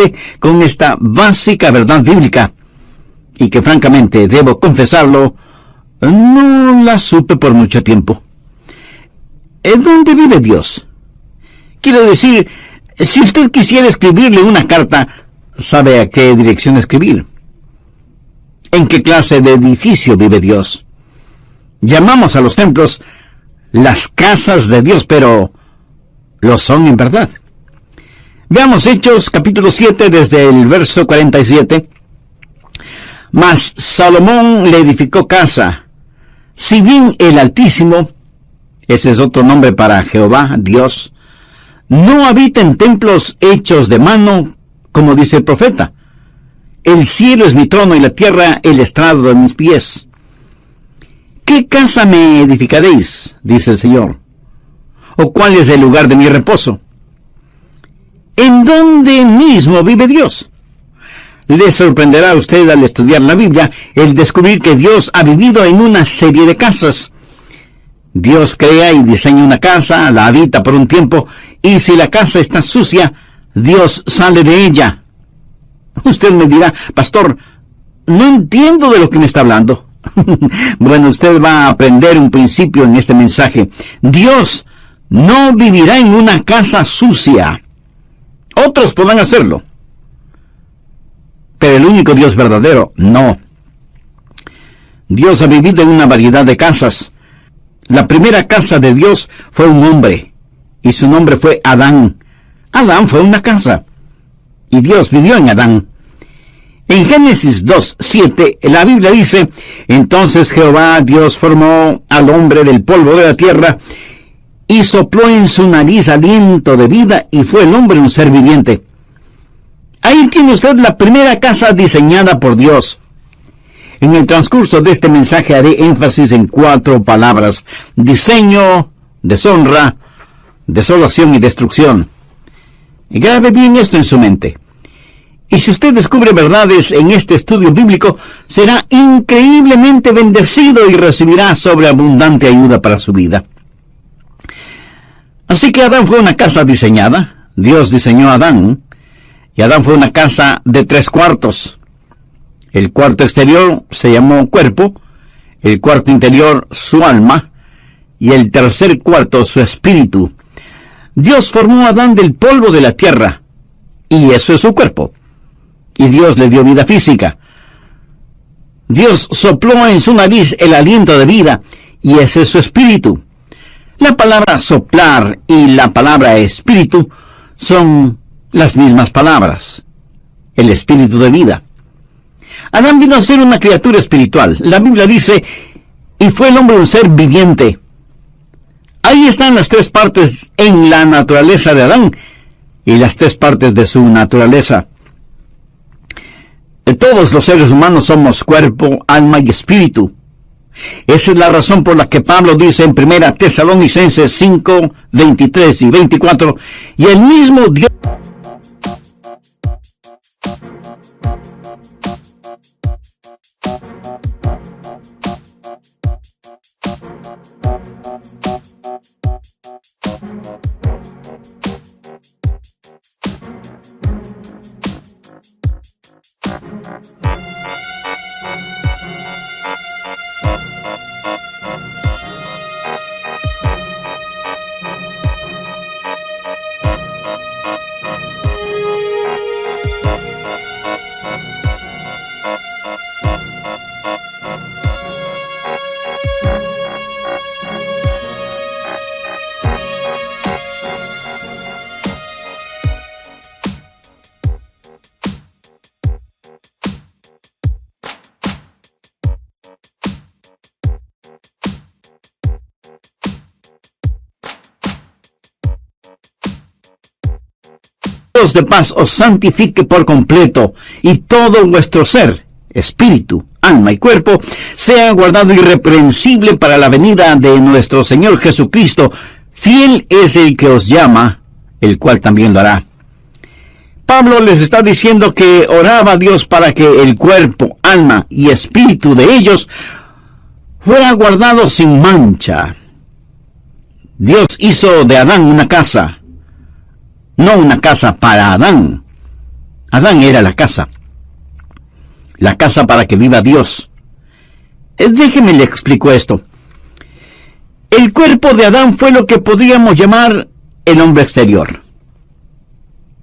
suficiente con esta básica verdad bíblica, y que francamente, debo confesarlo, no la supe por mucho tiempo. ¿Dónde vive Dios? Quiero decir, si usted quisiera escribirle una carta, ¿sabe a qué dirección escribir? ¿En qué clase de edificio vive Dios? Llamamos a los templos las casas de Dios, pero lo son en verdad. Veamos Hechos capítulo 7 desde el verso 47. Mas Salomón le edificó casa, si bien el Altísimo, ese es otro nombre para Jehová, Dios, no habita en templos hechos de mano, como dice el profeta. El cielo es mi trono y la tierra el estrado de mis pies. ¿Qué casa me edificaréis?, dice el Señor. ¿O cuál es el lugar de mi reposo? ¿En dónde mismo vive Dios? Le sorprenderá a usted al estudiar la Biblia el descubrir que Dios ha vivido en una serie de casas. Dios crea y diseña una casa, la habita por un tiempo, y si la casa está sucia, Dios sale de ella. Usted me dirá, pastor, no entiendo de lo que me está hablando. Bueno, usted va a aprender un principio en este mensaje. Dios no vivirá en una casa sucia. Otros podrán hacerlo, pero el único Dios verdadero, no. Dios ha vivido en una variedad de casas. La primera casa de Dios fue un hombre, y su nombre fue Adán. Adán fue una casa, y Dios vivió en Adán. En Génesis 2:7, la Biblia dice, entonces Jehová Dios formó al hombre del polvo de la tierra, y sopló en su nariz aliento de vida, y fue el hombre un ser viviente. Ahí tiene usted la primera casa diseñada por Dios. En el transcurso de este mensaje haré énfasis en 4 palabras: diseño, deshonra, desolación y destrucción. Grabe bien esto en su mente. Y si usted descubre verdades en este estudio bíblico, será increíblemente bendecido y recibirá sobreabundante ayuda para su vida. Así que Adán fue una casa diseñada. Dios diseñó a Adán, y Adán fue una casa de 3 cuartos. El cuarto exterior se llamó cuerpo, el cuarto interior su alma, y el tercer cuarto su espíritu. Dios formó a Adán del polvo de la tierra, y eso es su cuerpo. Y Dios le dio vida física. Dios sopló en su nariz el aliento de vida, y ese es su espíritu. La palabra soplar y la palabra espíritu son las mismas palabras. El espíritu de vida. Adán vino a ser una criatura espiritual. La Biblia dice, y fue el hombre un ser viviente. Ahí están las 3 partes en la naturaleza de Adán, y las 3 partes de su naturaleza. Todos los seres humanos somos cuerpo, alma y espíritu. Esa es la razón por la que Pablo dice en 1 Tesalonicenses 5, 23 y 24, y el mismo Dios... de paz os santifique por completo, y todo vuestro ser, espíritu, alma y cuerpo, sea guardado irreprensible para la venida de nuestro Señor Jesucristo. Fiel es el que os llama, el cual también lo hará. Pablo les está diciendo que oraba a Dios para que el cuerpo, alma y espíritu de ellos fuera guardado sin mancha. Dios hizo de Adán una casa, no una casa para Adán. Adán era la casa para que viva Dios. Déjeme le explico esto. El cuerpo de Adán fue lo que podríamos llamar el hombre exterior.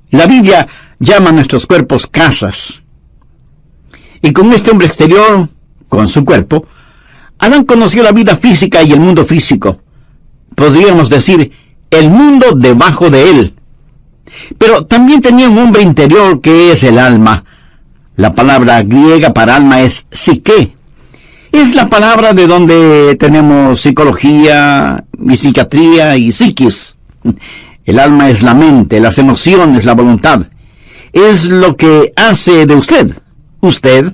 La Biblia llama a nuestros cuerpos casas. Y con este hombre exterior, con su cuerpo, Adán conoció la vida física y el mundo físico. Podríamos decir, el mundo debajo de él. Pero también tenía un hombre interior que es el alma. La palabra griega para alma es psique. Es la palabra de donde tenemos psicología, y psiquiatría y psiquis. El alma es la mente, las emociones, la voluntad. Es lo que hace de usted. Usted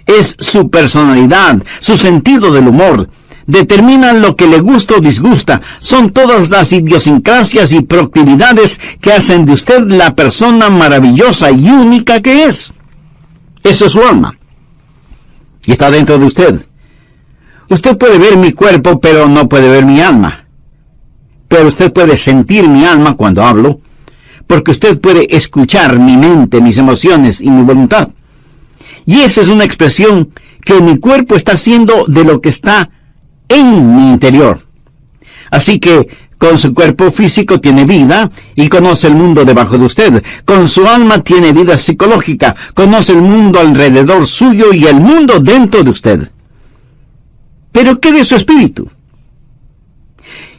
es su personalidad, su sentido del humor. Determinan lo que le gusta o disgusta. Son todas las idiosincrasias y proclividades que hacen de usted la persona maravillosa y única que es. Eso es su alma. Y está dentro de usted. Usted puede ver mi cuerpo, pero no puede ver mi alma. Pero usted puede sentir mi alma cuando hablo, porque usted puede escuchar mi mente, mis emociones y mi voluntad. Y esa es una expresión que mi cuerpo está haciendo de lo que está en mi interior. Así que con su cuerpo físico tiene vida y conoce el mundo debajo de usted. Con su alma tiene vida psicológica, conoce el mundo alrededor suyo y el mundo dentro de usted. ¿Pero qué de su espíritu?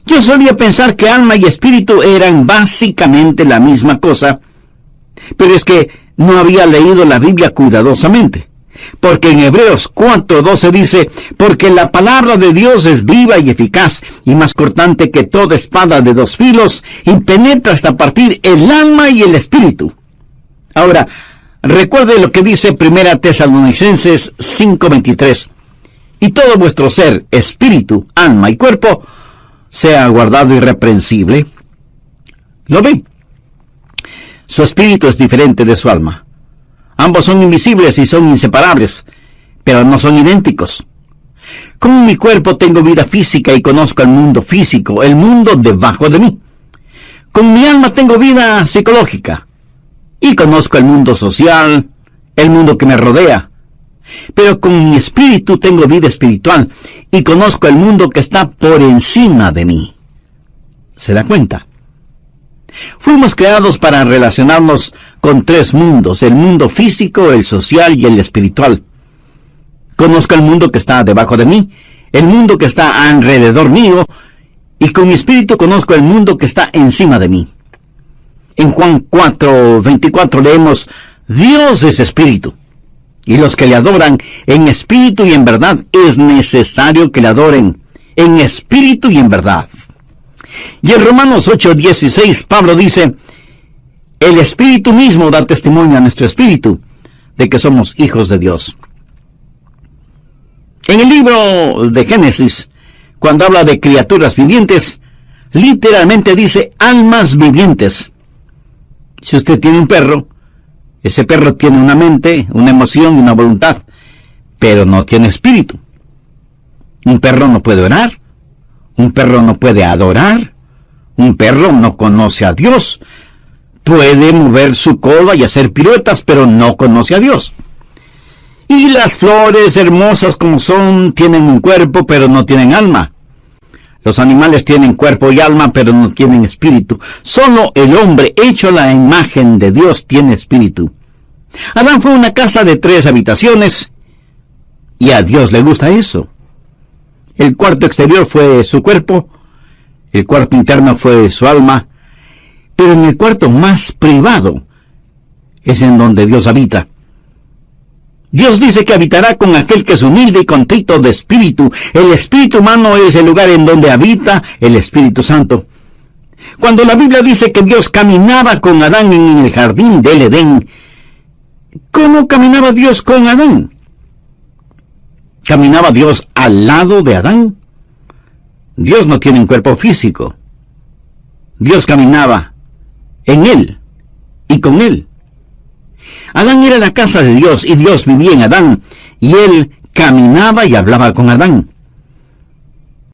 Yo solía pensar que alma y espíritu eran básicamente la misma cosa, pero es que no había leído la Biblia cuidadosamente. Porque en Hebreos 4:12 dice, porque la palabra de Dios es viva y eficaz, y más cortante que toda espada de dos filos, y penetra hasta partir el alma y el espíritu. Ahora, recuerde lo que dice 1 Tesalonicenses 5:23, y todo vuestro ser, espíritu, alma y cuerpo, sea guardado irreprensible. ¿Lo ve? Su espíritu es diferente de su alma. Ambos son invisibles y son inseparables, pero no son idénticos. Con mi cuerpo tengo vida física y conozco el mundo físico, el mundo debajo de mí. Con mi alma tengo vida psicológica y conozco el mundo social, el mundo que me rodea. Pero con mi espíritu tengo vida espiritual y conozco el mundo que está por encima de mí. ¿Se da cuenta? Fuimos creados para relacionarnos con tres mundos, el mundo físico, el social y el espiritual. Conozco el mundo que está debajo de mí, el mundo que está alrededor mío, y con mi espíritu conozco el mundo que está encima de mí. En Juan 4:24 leemos, Dios es espíritu, y los que le adoran en espíritu y en verdad es necesario que le adoren en espíritu y en verdad. Y en Romanos 8:16 Pablo dice, el Espíritu mismo da testimonio a nuestro espíritu de que somos hijos de Dios. En el libro de Génesis, cuando habla de criaturas vivientes, literalmente dice almas vivientes. Si usted tiene un perro, ese perro tiene una mente, una emoción y una voluntad, pero no tiene espíritu. Un perro no puede orar. Un perro no puede adorar. Un perro no conoce a Dios. Puede mover su cola y hacer piruetas, pero no conoce a Dios. Y las flores, hermosas como son, tienen un cuerpo, pero no tienen alma. Los animales tienen cuerpo y alma, pero no tienen espíritu. Solo el hombre, hecho a la imagen de Dios, tiene espíritu. Adán fue una casa de 3 habitaciones, y a Dios le gusta eso. El cuarto exterior fue su cuerpo, el cuarto interno fue su alma, pero en el cuarto más privado es en donde Dios habita. Dios dice que habitará con aquel que es humilde y contrito de espíritu. El espíritu humano es el lugar en donde habita el Espíritu Santo. Cuando la Biblia dice que Dios caminaba con Adán en el jardín del Edén, ¿cómo caminaba Dios con Adán? ¿Caminaba Dios al lado de Adán? Dios no tiene un cuerpo físico. Dios caminaba en él y con él. Adán era la casa de Dios y Dios vivía en Adán y él caminaba y hablaba con Adán.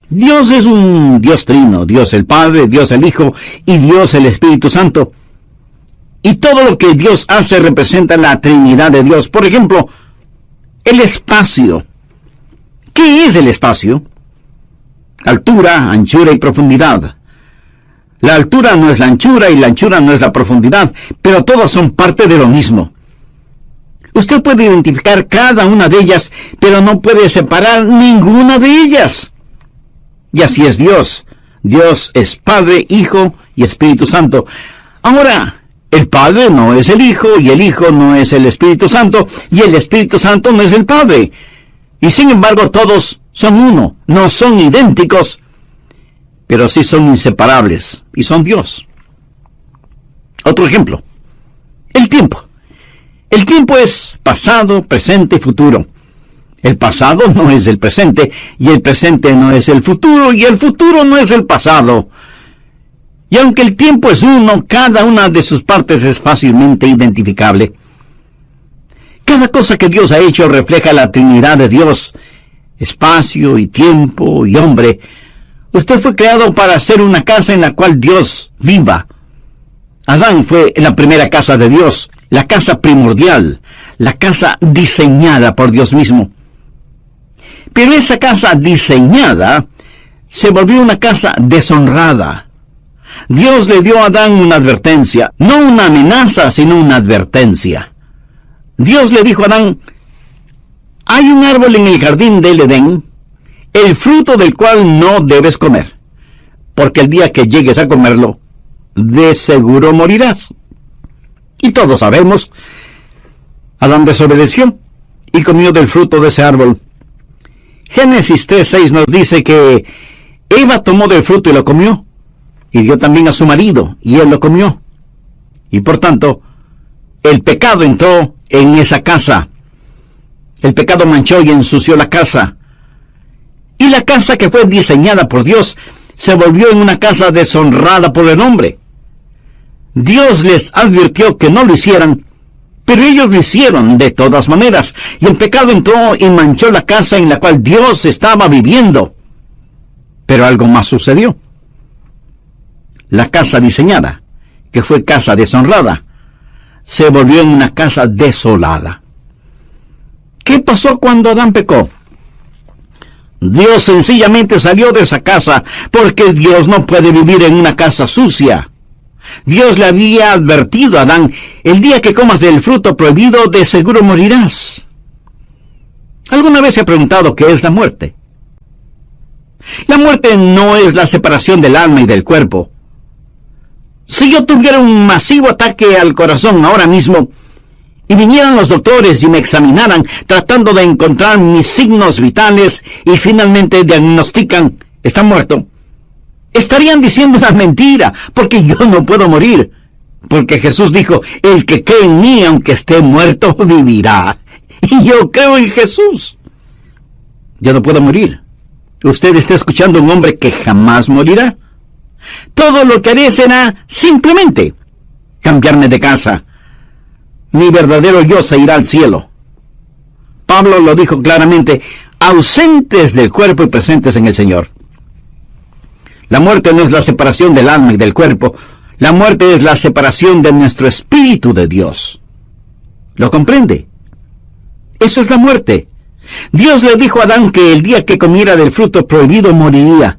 Dios es un Dios trino, Dios el Padre, Dios el Hijo y Dios el Espíritu Santo. Y todo lo que Dios hace representa la Trinidad de Dios. Por ejemplo, el espacio. ¿Qué es el espacio? Altura, anchura y profundidad. La altura no es la anchura y la anchura no es la profundidad, pero todas son parte de lo mismo. Usted puede identificar cada una de ellas, pero no puede separar ninguna de ellas. Y así es Dios. Dios es Padre, Hijo y Espíritu Santo. Ahora, el Padre no es el Hijo, y el Hijo no es el Espíritu Santo, y el Espíritu Santo no es el Padre. Y sin embargo, todos son uno, no son idénticos, pero sí son inseparables, y son Dios. Otro ejemplo, el tiempo. El tiempo es pasado, presente y futuro. El pasado no es el presente, y el presente no es el futuro, y el futuro no es el pasado. Y aunque el tiempo es uno, cada una de sus partes es fácilmente identificable. Cada cosa que Dios ha hecho refleja la Trinidad de Dios, espacio y tiempo y hombre. Usted fue creado para hacer una casa en la cual Dios viva. Adán fue la primera casa de Dios, la casa primordial, la casa diseñada por Dios mismo. Pero esa casa diseñada se volvió una casa deshonrada. Dios le dio a Adán una advertencia, no una amenaza, sino una advertencia. Dios le dijo a Adán: hay un árbol en el jardín del Edén, el fruto del cual no debes comer, porque el día que llegues a comerlo, de seguro morirás. Y todos sabemos, Adán desobedeció y comió del fruto de ese árbol. Génesis 3:6 nos dice que Eva tomó del fruto y lo comió, y dio también a su marido, y él lo comió. Y por tanto, el pecado entró en esa casa. El pecado manchó y ensució la casa. Y la casa que fue diseñada por Dios se volvió en una casa deshonrada por el hombre. Dios les advirtió que no lo hicieran, pero ellos lo hicieron de todas maneras. Y el pecado entró y manchó la casa en la cual Dios estaba viviendo. Pero algo más sucedió. La casa diseñada, que fue casa deshonrada, se volvió en una casa desolada. ¿Qué pasó cuando Adán pecó? Dios sencillamente salió de esa casa, porque Dios no puede vivir en una casa sucia. Dios le había advertido a Adán: el día que comas del fruto prohibido, de seguro morirás. ¿Alguna vez se ha preguntado qué es la muerte? La muerte no es la separación del alma y del cuerpo. Si yo tuviera un masivo ataque al corazón ahora mismo, y vinieran los doctores y me examinaran tratando de encontrar mis signos vitales y finalmente diagnostican: está muerto, estarían diciendo una mentira, porque yo no puedo morir. Porque Jesús dijo: el que cree en mí, aunque esté muerto, vivirá. Y yo creo en Jesús. Yo no puedo morir. Usted está escuchando a un hombre que jamás morirá. Todo lo que haré será simplemente cambiarme de casa. Mi verdadero yo se irá al cielo. Pablo lo dijo claramente: ausentes del cuerpo y presentes en el Señor. La muerte no es la separación del alma y del cuerpo. La muerte es la separación de nuestro espíritu de Dios. ¿Lo comprende? Eso es la muerte. Dios le dijo a Adán que el día que comiera del fruto prohibido moriría.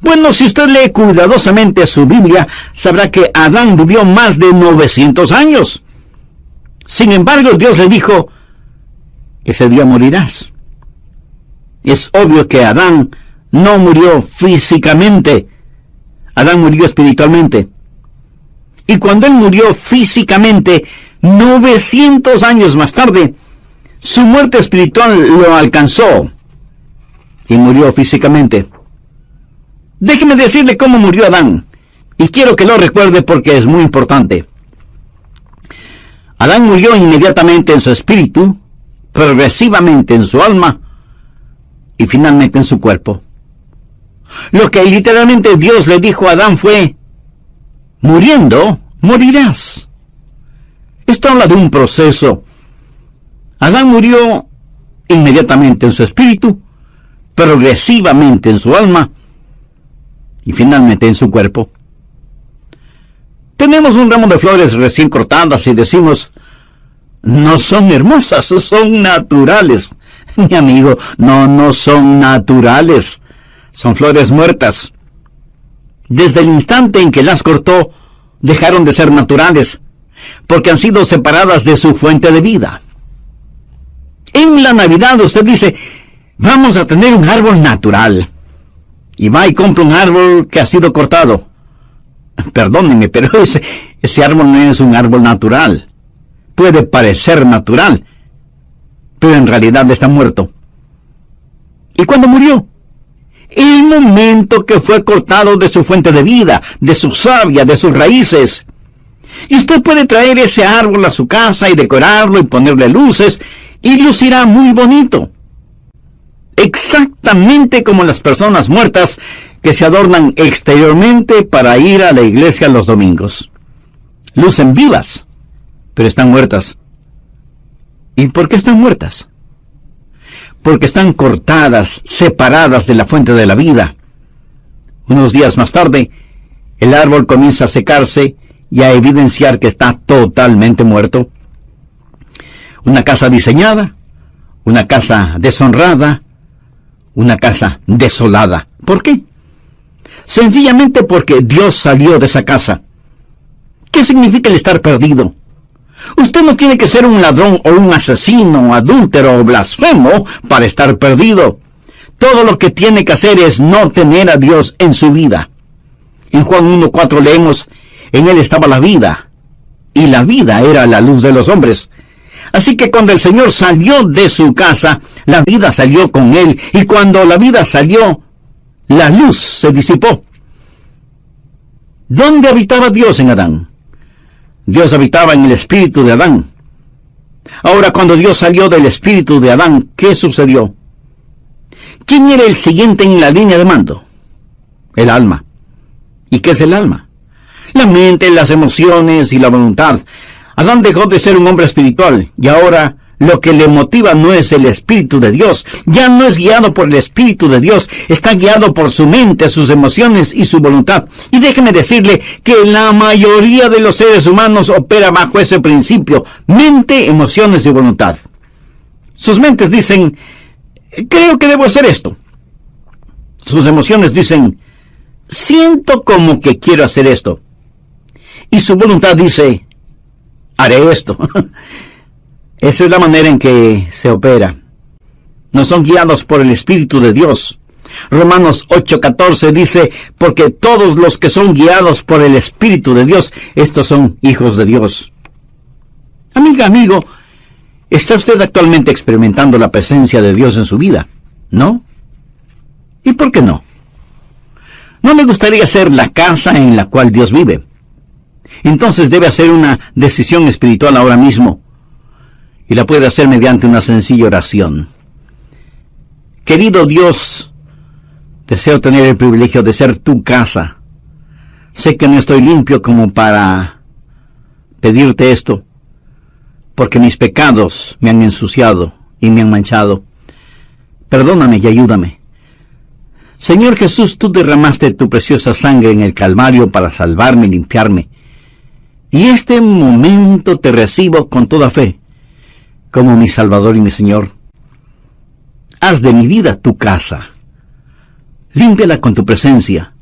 Bueno, si usted lee cuidadosamente su Biblia, sabrá que Adán vivió más de 900 años. Sin embargo, Dios le dijo: ese día morirás. Es obvio que Adán no murió físicamente. Adán murió espiritualmente. Y cuando él murió físicamente, 900 años más tarde, su muerte espiritual lo alcanzó y murió físicamente. Déjeme decirle cómo murió Adán, y quiero que lo recuerde porque es muy importante. Adán murió inmediatamente en su espíritu, progresivamente en su alma y finalmente en su cuerpo. Lo que literalmente Dios le dijo a Adán fue: muriendo, morirás. Esto habla de un proceso. Adán murió inmediatamente en su espíritu, progresivamente en su alma y finalmente en su cuerpo. Tenemos un ramo de flores recién cortadas y decimos, no son hermosas, son naturales. Mi amigo, no son naturales. Son flores muertas. Desde el instante en que las cortó, dejaron de ser naturales, porque han sido separadas de su fuente de vida. En la Navidad usted dice, vamos a tener un árbol natural. Y va y compra un árbol que ha sido cortado. Perdónenme, pero ese árbol no es un árbol natural. Puede parecer natural, pero en realidad está muerto. ¿Y cuándo murió? El momento que fue cortado de su fuente de vida, de su savia, de sus raíces. Y usted puede traer ese árbol a su casa y decorarlo y ponerle luces, y lucirá muy bonito. Exactamente como las personas muertas que se adornan exteriormente para ir a la iglesia los domingos. Lucen vivas, pero están muertas. ¿Y por qué están muertas? Porque están cortadas, separadas de la fuente de la vida. Unos días más tarde, el árbol comienza a secarse y a evidenciar que está totalmente muerto. Una casa diseñada, una casa deshonrada, una casa desolada. ¿Por qué? Sencillamente porque Dios salió de esa casa. ¿Qué significa el estar perdido? Usted no tiene que ser un ladrón o un asesino, adúltero o blasfemo para estar perdido. Todo lo que tiene que hacer es no tener a Dios en su vida. En Juan 1:4 leemos, en él estaba la vida, y la vida era la luz de los hombres. Así que cuando el Señor salió de su casa, la vida salió con él, y cuando la vida salió, la luz se disipó. ¿Dónde habitaba Dios en Adán? Dios habitaba en el espíritu de Adán. Ahora, cuando Dios salió del espíritu de Adán, ¿qué sucedió? ¿Quién era el siguiente en la línea de mando? El alma. ¿Y qué es el alma? La mente, las emociones y la voluntad. Adán dejó de ser un hombre espiritual, y ahora lo que le motiva no es el Espíritu de Dios. Ya no es guiado por el Espíritu de Dios, está guiado por su mente, sus emociones y su voluntad. Y déjeme decirle que la mayoría de los seres humanos opera bajo ese principio: mente, emociones y voluntad. Sus mentes dicen, creo que debo hacer esto. Sus emociones dicen, siento como que quiero hacer esto. Y su voluntad dice, haré esto. Esa es la manera en que se opera. No son guiados por el Espíritu de Dios. Romanos 8:14 dice, porque todos los que son guiados por el Espíritu de Dios, estos son hijos de Dios. Amiga, amigo, ¿está usted actualmente experimentando la presencia de Dios en su vida? ¿No? ¿Y por qué no? ¿No le gustaría ser la casa en la cual Dios vive? Entonces debe hacer una decisión espiritual ahora mismo. Y la puede hacer mediante una sencilla oración. Querido Dios, deseo tener el privilegio de ser tu casa. Sé que no estoy limpio como para pedirte esto, porque mis pecados me han ensuciado y me han manchado. Perdóname y ayúdame. Señor Jesús, tú derramaste tu preciosa sangre en el Calvario para salvarme y limpiarme. Y este momento te recibo con toda fe, como mi Salvador y mi Señor. Haz de mi vida tu casa. Límpiala con tu presencia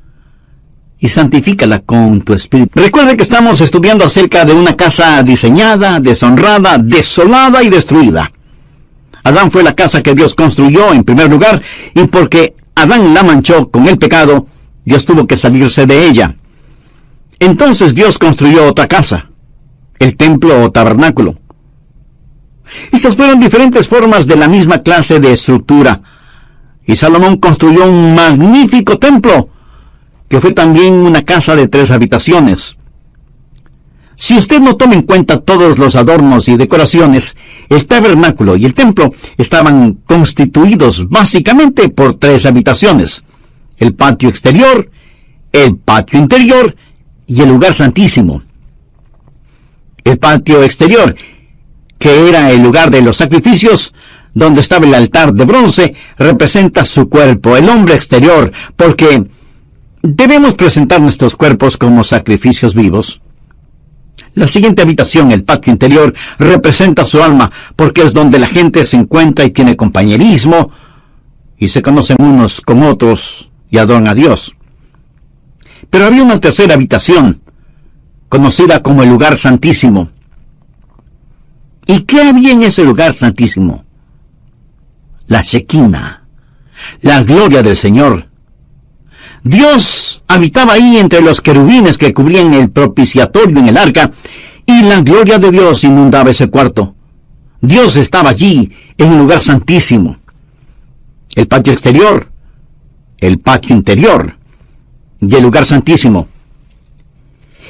y santifícala con tu Espíritu. Recuerde que estamos estudiando acerca de una casa diseñada, deshonrada, desolada y destruida. Adán fue la casa que Dios construyó en primer lugar, y porque Adán la manchó con el pecado, Dios tuvo que salirse de ella. Entonces Dios construyó otra casa, el templo o tabernáculo. Esas fueron diferentes formas de la misma clase de estructura. Y Salomón construyó un magnífico templo, que fue también una casa de 3 habitaciones. Si usted no toma en cuenta todos los adornos y decoraciones, el tabernáculo y el templo estaban constituidos básicamente por 3 habitaciones: el patio exterior, el patio interior y el lugar santísimo. El patio exterior, que era el lugar de los sacrificios, donde estaba el altar de bronce, representa su cuerpo, el hombre exterior, porque debemos presentar nuestros cuerpos como sacrificios vivos. La siguiente habitación, el patio interior, representa su alma, porque es donde la gente se encuentra y tiene compañerismo, y se conocen unos con otros y adoran a Dios. Pero había una tercera habitación, conocida como el lugar santísimo. ¿Y qué había en ese lugar santísimo? La Shekinah, la gloria del Señor. Dios habitaba ahí entre los querubines que cubrían el propiciatorio en el arca, y la gloria de Dios inundaba ese cuarto. Dios estaba allí, en un lugar santísimo. El patio exterior, el patio interior y el lugar santísimo.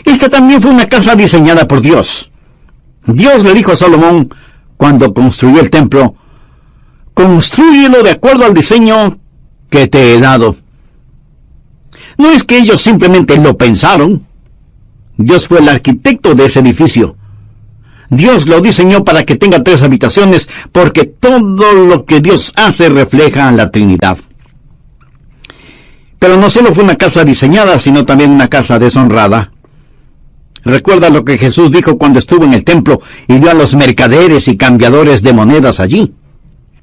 Esta también fue una casa diseñada por Dios. Dios le dijo a Salomón, cuando construyó el templo: «Constrúyelo de acuerdo al diseño que te he dado». No es que ellos simplemente lo pensaron. Dios fue el arquitecto de ese edificio. Dios lo diseñó para que tenga 3 habitaciones, porque todo lo que Dios hace refleja a la Trinidad. Pero no solo fue una casa diseñada, sino también una casa deshonrada. Recuerda lo que Jesús dijo cuando estuvo en el templo y vio a los mercaderes y cambiadores de monedas allí.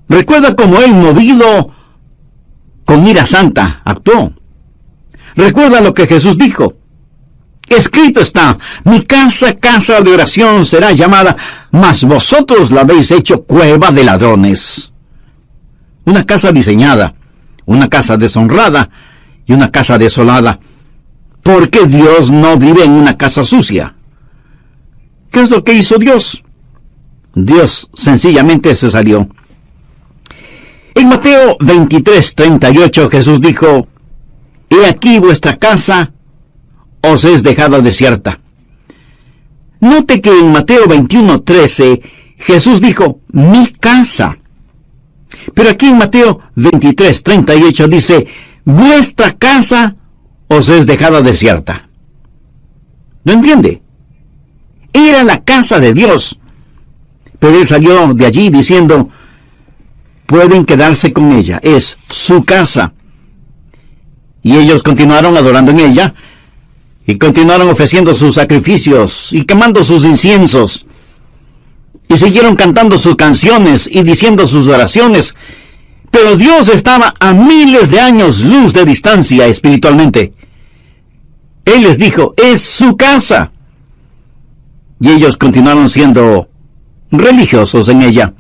Recuerda cómo él, movido con ira santa, actuó. Recuerda lo que Jesús dijo: «Escrito está, mi casa, casa de oración será llamada, mas vosotros la habéis hecho cueva de ladrones». Una casa diseñada, una casa deshonrada y una casa desolada, porque Dios no vive en una casa sucia. ¿Qué es lo que hizo Dios? Dios sencillamente se salió. En Mateo 23:38 Jesús dijo: «He aquí vuestra casa os es dejada desierta». Note que en Mateo 21:13 Jesús dijo: «mi casa». Pero aquí en Mateo 23:38 dice: «vuestra casa os es dejada desierta». ¿No entiende? Era la casa de Dios. Pero él salió de allí diciendo: «pueden quedarse con ella, es su casa». Y ellos continuaron adorando en ella, y continuaron ofreciendo sus sacrificios y quemando sus inciensos, y siguieron cantando sus canciones y diciendo sus oraciones. Pero Dios estaba a miles de años luz de distancia espiritualmente. Él les dijo: «es su casa». Y ellos continuaron siendo religiosos en ella.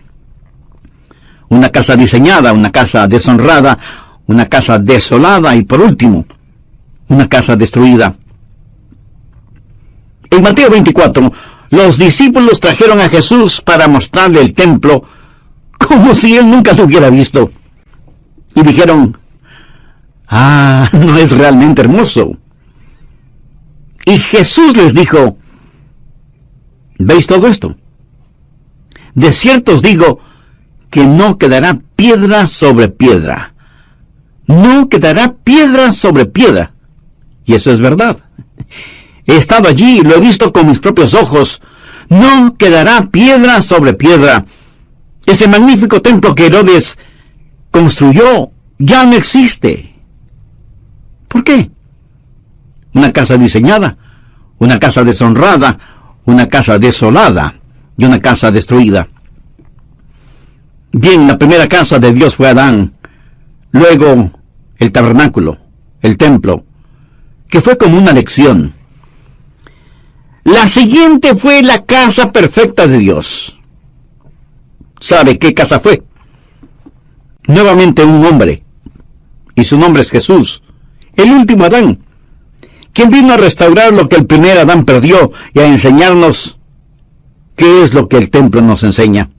Una casa diseñada, una casa deshonrada, una casa desolada y, por último, una casa destruida. En Mateo 24, los discípulos trajeron a Jesús para mostrarle el templo como si él nunca lo hubiera visto. Y dijeron: «ah, no es realmente hermoso». Y Jesús les dijo: «¿veis todo esto? De cierto os digo que no quedará piedra sobre piedra. No quedará piedra sobre piedra». Y eso es verdad. He estado allí, lo he visto con mis propios ojos. No quedará piedra sobre piedra. Ese magnífico templo que Herodes construyó ya no existe. ¿Por qué? Una casa diseñada, una casa deshonrada, una casa desolada y una casa destruida. Bien, la primera casa de Dios fue Adán, luego el tabernáculo, el templo, que fue como una lección. La siguiente fue la casa perfecta de Dios. ¿Sabe qué casa fue? Nuevamente un hombre, y su nombre es Jesús, el último Adán, quien vino a restaurar lo que el primer Adán perdió y a enseñarnos qué es lo que el templo nos enseña.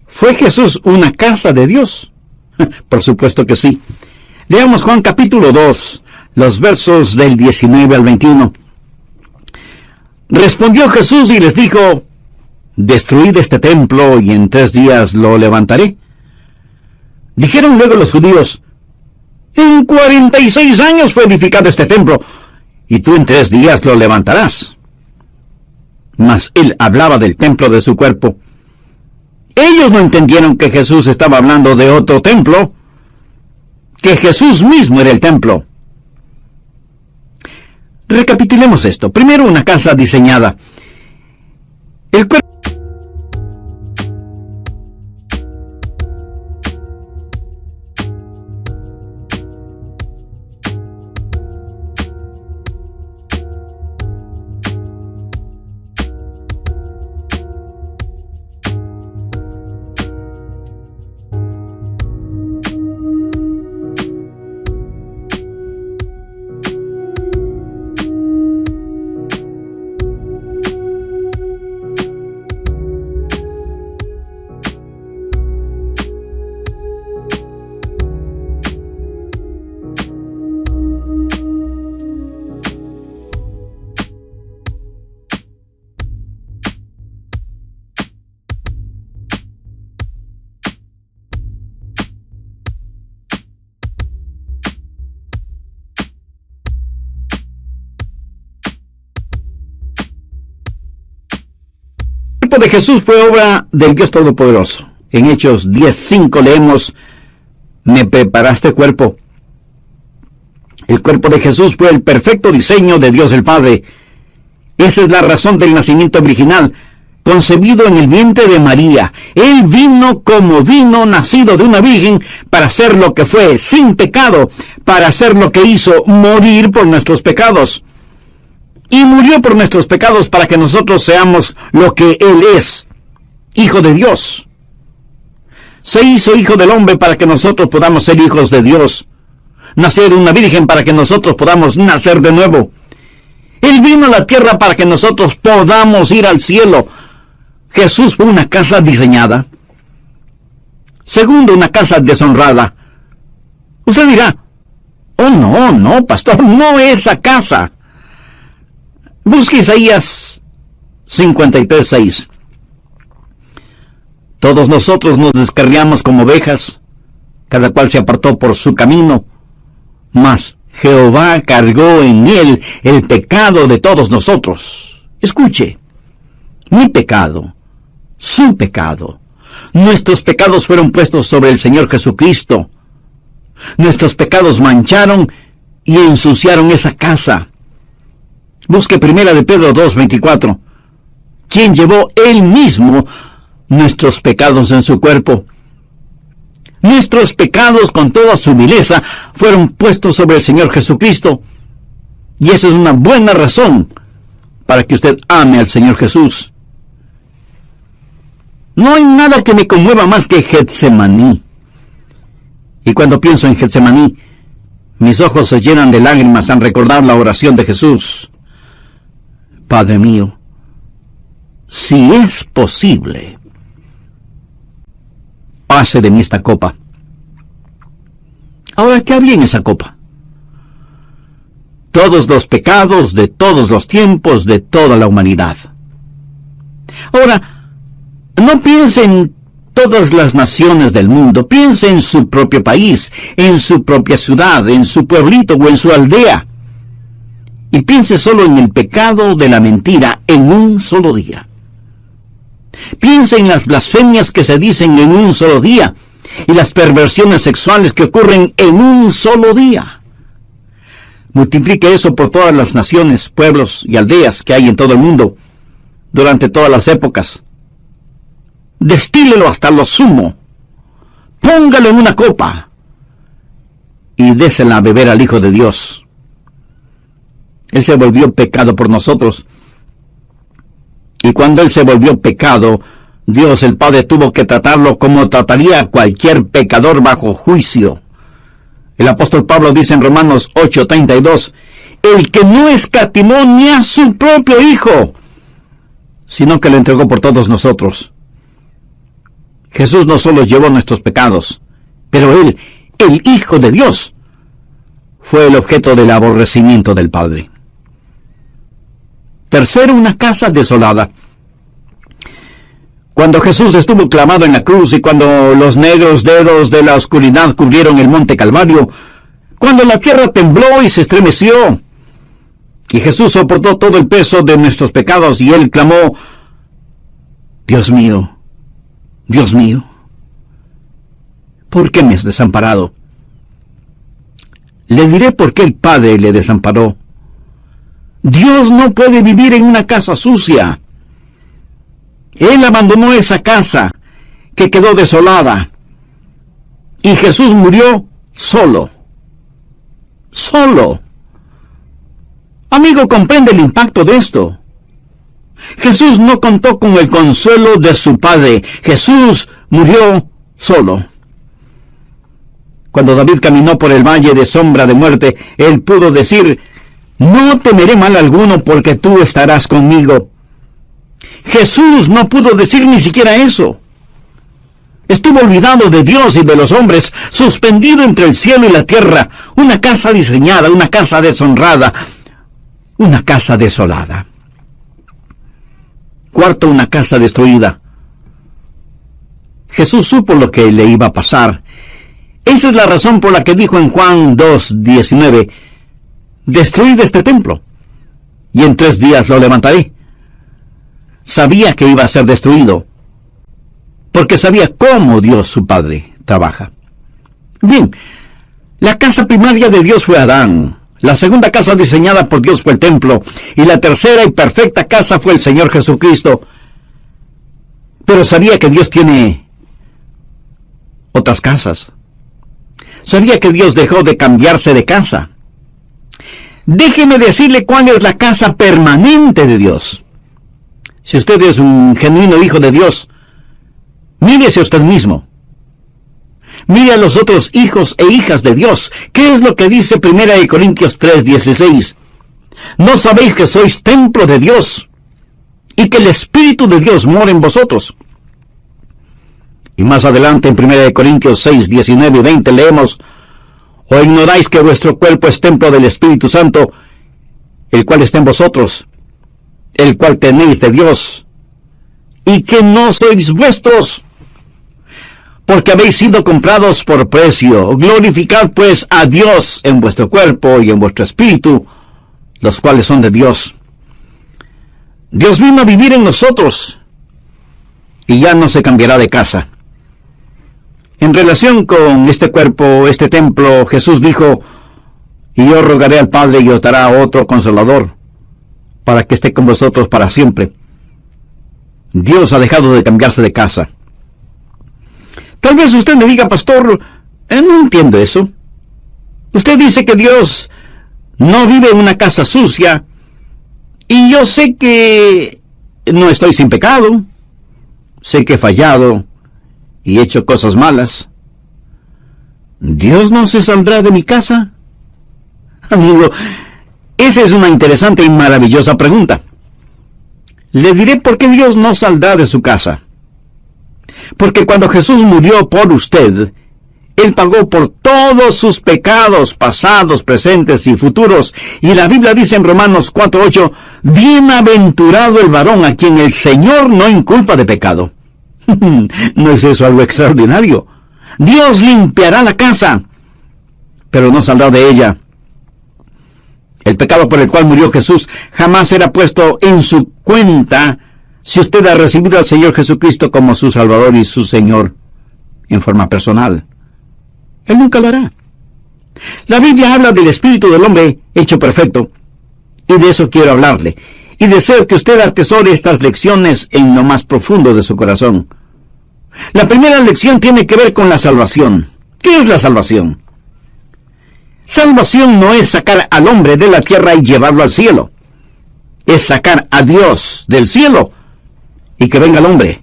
¿Fue Jesús una casa de Dios? Por supuesto que sí. Leamos Juan capítulo 2, los versos del 19 al 21. Respondió Jesús y les dijo: «destruid este templo y en 3 días lo levantaré». Dijeron luego los judíos: «en 46 años fue edificado este templo, y tú en 3 días lo levantarás». Mas él hablaba del templo de su cuerpo. Ellos no entendieron que Jesús estaba hablando de otro templo, que Jesús mismo era el templo. Recapitulemos esto. Primero, una casa diseñada. El cuerpo de Jesús fue obra del Dios Todopoderoso. En Hechos 10:5 leemos: me preparaste cuerpo. El cuerpo de Jesús fue el perfecto diseño de Dios el Padre. Esa es la razón del nacimiento virginal, concebido en el vientre de María. Él vino como vino, nacido de una virgen, para hacer lo que fue, sin pecado, para hacer lo que hizo, morir por nuestros pecados. Y murió por nuestros pecados para que nosotros seamos lo que Él es, Hijo de Dios. Se hizo Hijo del hombre para que nosotros podamos ser hijos de Dios. Nacer de una virgen para que nosotros podamos nacer de nuevo. Él vino a la tierra para que nosotros podamos ir al cielo. Jesús fue una casa diseñada. Segundo, una casa deshonrada. Usted dirá: oh no, pastor, no esa casa. Busque Isaías 53:6. Todos nosotros nos descarriamos como ovejas, cada cual se apartó por su camino, mas Jehová cargó en él el pecado de todos nosotros. Escuche, mi pecado, su pecado, nuestros pecados fueron puestos sobre el Señor Jesucristo. Nuestros pecados mancharon y ensuciaron esa casa. Busque Primera de Pedro 2:24, quien llevó él mismo nuestros pecados en su cuerpo. Nuestros pecados con toda su vileza fueron puestos sobre el Señor Jesucristo. Y esa es una buena razón para que usted ame al Señor Jesús. No hay nada que me conmueva más que Getsemaní. Y cuando pienso en Getsemaní, mis ojos se llenan de lágrimas al recordar la oración de Jesús. Padre mío, si es posible, pase de mí esta copa. Ahora, ¿qué había en esa copa? Todos los pecados de todos los tiempos de toda la humanidad. Ahora, no piense en todas las naciones del mundo, piense en su propio país, en su propia ciudad, en su pueblito o en su aldea. Y piense solo en el pecado de la mentira en un solo día. Piense en las blasfemias que se dicen en un solo día y las perversiones sexuales que ocurren en un solo día. Multiplique eso por todas las naciones, pueblos y aldeas que hay en todo el mundo durante todas las épocas. Destílelo hasta lo sumo. Póngalo en una copa y désela a beber al Hijo de Dios. Él se volvió pecado por nosotros. Y cuando Él se volvió pecado, Dios el Padre tuvo que tratarlo como trataría a cualquier pecador bajo juicio. El apóstol Pablo dice en Romanos 8:32, el que no escatimó ni a su propio Hijo, sino que lo entregó por todos nosotros. Jesús no solo llevó nuestros pecados, pero Él, el Hijo de Dios, fue el objeto del aborrecimiento del Padre. Tercero, una casa desolada. Cuando Jesús estuvo clavado en la cruz y cuando los negros dedos de la oscuridad cubrieron el monte Calvario, cuando la tierra tembló y se estremeció, y Jesús soportó todo el peso de nuestros pecados, y Él clamó: Dios mío, ¿por qué me has desamparado? Le diré por qué el Padre le desamparó. Dios no puede vivir en una casa sucia. Él abandonó esa casa que quedó desolada. Y Jesús murió solo. Solo. Amigo, comprende el impacto de esto. Jesús no contó con el consuelo de su Padre. Jesús murió solo. Cuando David caminó por el valle de sombra de muerte, él pudo decir: no temeré mal alguno, porque tú estarás conmigo. Jesús no pudo decir ni siquiera eso. Estuvo olvidado de Dios y de los hombres, suspendido entre el cielo y la tierra, una casa diseñada, una casa deshonrada, una casa desolada. Cuarto, una casa destruida. Jesús supo lo que le iba a pasar. Esa es la razón por la que dijo en Juan 2:19, destruid este templo, y en 3 días lo levantaré. Sabía que iba a ser destruido, porque sabía cómo Dios, su Padre, trabaja. Bien, la casa primaria de Dios fue Adán. La segunda casa diseñada por Dios fue el templo, y la tercera y perfecta casa fue el Señor Jesucristo. Pero sabía que Dios tiene otras casas. Sabía que Dios dejó de cambiarse de casa. Déjeme decirle cuál es la casa permanente de Dios. Si usted es un genuino hijo de Dios, mírese a usted mismo. Mire a los otros hijos e hijas de Dios. ¿Qué es lo que dice 1 Corintios 3:16? ¿No sabéis que sois templo de Dios y que el Espíritu de Dios mora en vosotros? Y más adelante en 1 Corintios 6:19 y 20 leemos: ¿o ignoráis que vuestro cuerpo es templo del Espíritu Santo, el cual está en vosotros, el cual tenéis de Dios, y que no sois vuestros? Porque habéis sido comprados por precio. Glorificad pues a Dios en vuestro cuerpo y en vuestro espíritu, los cuales son de Dios. Dios vino a vivir en nosotros, y ya no se cambiará de casa. En relación con este cuerpo, este templo, Jesús dijo: y yo rogaré al Padre y os dará otro Consolador, para que esté con vosotros para siempre. Dios ha dejado de cambiarse de casa. Tal vez usted me diga: pastor, no entiendo eso. Usted dice que Dios no vive en una casa sucia, y yo sé que no estoy sin pecado, sé que he fallado y he hecho cosas malas. ¿Dios no se saldrá de mi casa? Amigo, esa es una interesante y maravillosa pregunta. Le diré por qué Dios no saldrá de su casa. Porque cuando Jesús murió por usted, Él pagó por todos sus pecados pasados, presentes y futuros. Y la Biblia dice en Romanos 4:8, bienaventurado el varón a quien el Señor no inculpa de pecado. ¿No es eso algo extraordinario? Dios limpiará la casa, pero no saldrá de ella. El pecado por el cual murió Jesús jamás será puesto en su cuenta si usted ha recibido al Señor Jesucristo como su Salvador y su Señor en forma personal. Él nunca lo hará. La Biblia habla del espíritu del hombre hecho perfecto, y de eso quiero hablarle. Y deseo que usted atesore estas lecciones en lo más profundo de su corazón. La primera lección tiene que ver con la salvación. ¿Qué es la salvación? Salvación no es sacar al hombre de la tierra y llevarlo al cielo. Es sacar a Dios del cielo y que venga el hombre.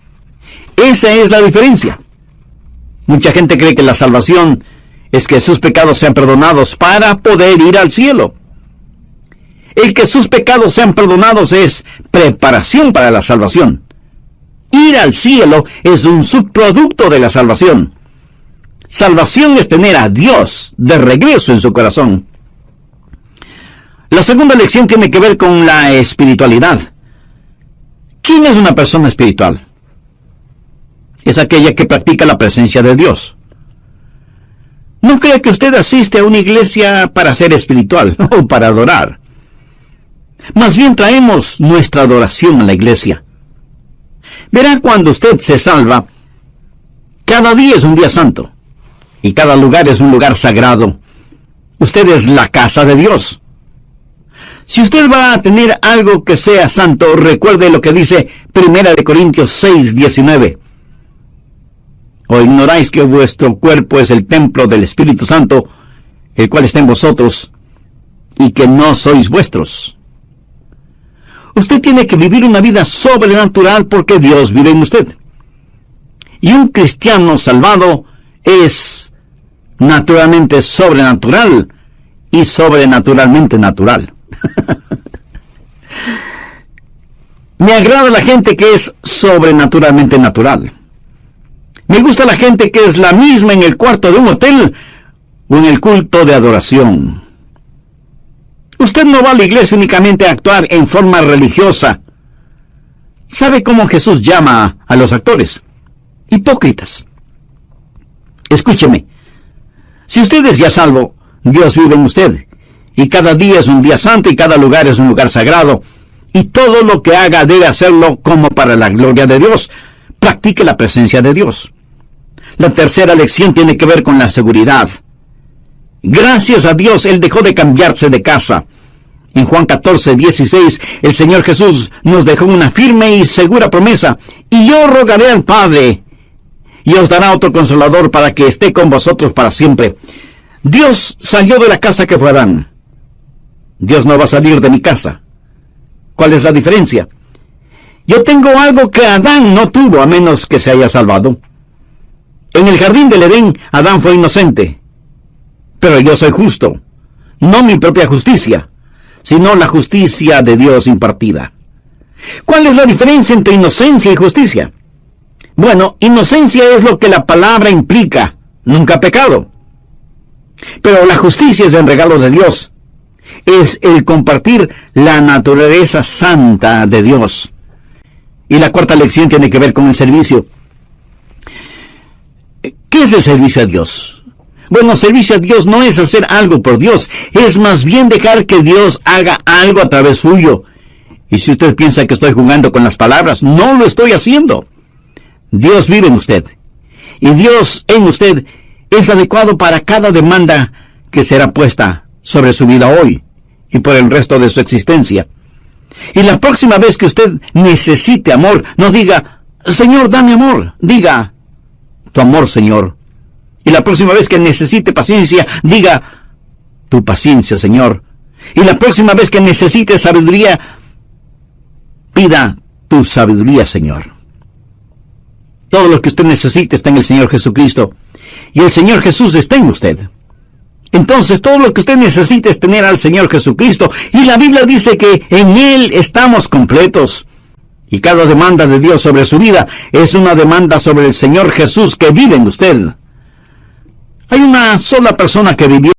Esa es la diferencia. Mucha gente cree que la salvación es que sus pecados sean perdonados para poder ir al cielo. El que sus pecados sean perdonados es preparación para la salvación. Ir al cielo es un subproducto de la salvación. Salvación es tener a Dios de regreso en su corazón. La segunda lección tiene que ver con la espiritualidad. ¿Quién es una persona espiritual? Es aquella que practica la presencia de Dios. No crea que usted asiste a una iglesia para ser espiritual o para adorar. Más bien traemos nuestra adoración a la iglesia. Verá, cuando usted se salva, cada día es un día santo, y cada lugar es un lugar sagrado. Usted es la casa de Dios. Si usted va a tener algo que sea santo, recuerde lo que dice 1 Corintios 6:19. ¿O ignoráis que vuestro cuerpo es el templo del Espíritu Santo, el cual está en vosotros, y que no sois vuestros? Usted tiene que vivir una vida sobrenatural porque Dios vive en usted. Y un cristiano salvado es naturalmente sobrenatural y sobrenaturalmente natural. Me agrada la gente que es sobrenaturalmente natural. Me gusta la gente que es la misma en el cuarto de un hotel o en el culto de adoración. Usted no va a la iglesia únicamente a actuar en forma religiosa. ¿Sabe cómo Jesús llama a los actores? Hipócritas. Escúcheme. Si usted es ya salvo, Dios vive en usted. Y cada día es un día santo y cada lugar es un lugar sagrado. Y todo lo que haga debe hacerlo como para la gloria de Dios. Practique la presencia de Dios. La tercera lección tiene que ver con la seguridad. Gracias a Dios, Él dejó de cambiarse de casa. En Juan 14:16, el Señor Jesús nos dejó una firme y segura promesa. Y yo rogaré al Padre, y os dará otro consolador para que esté con vosotros para siempre. Dios salió de la casa que fue Adán. Dios no va a salir de mi casa. ¿Cuál es la diferencia? Yo tengo algo que Adán no tuvo, a menos que se haya salvado. En el jardín del Edén, Adán fue inocente. Pero yo soy justo. No mi propia justicia, sino la justicia de Dios impartida. ¿Cuál es la diferencia entre inocencia y justicia? Bueno, inocencia es lo que la palabra implica, nunca pecado. Pero la justicia es el regalo de Dios. Es el compartir la naturaleza santa de Dios. Y la cuarta lección tiene que ver con el servicio. ¿Qué es el servicio a Dios? Bueno, servicio a Dios no es hacer algo por Dios, es más bien dejar que Dios haga algo a través suyo. Y si usted piensa que estoy jugando con las palabras, no lo estoy haciendo. Dios vive en usted. Y Dios en usted es adecuado para cada demanda que será puesta sobre su vida hoy y por el resto de su existencia. Y la próxima vez que usted necesite amor, no diga, Señor, dame amor. Diga, tu amor, Señor. Y la próxima vez que necesite paciencia, diga, tu paciencia, Señor. Y la próxima vez que necesite sabiduría, pida tu sabiduría, Señor. Todo lo que usted necesite está en el Señor Jesucristo. Y el Señor Jesús está en usted. Entonces, todo lo que usted necesita es tener al Señor Jesucristo. Y la Biblia dice que en Él estamos completos. Y cada demanda de Dios sobre su vida es una demanda sobre el Señor Jesús que vive en usted. Hay una sola persona que vivió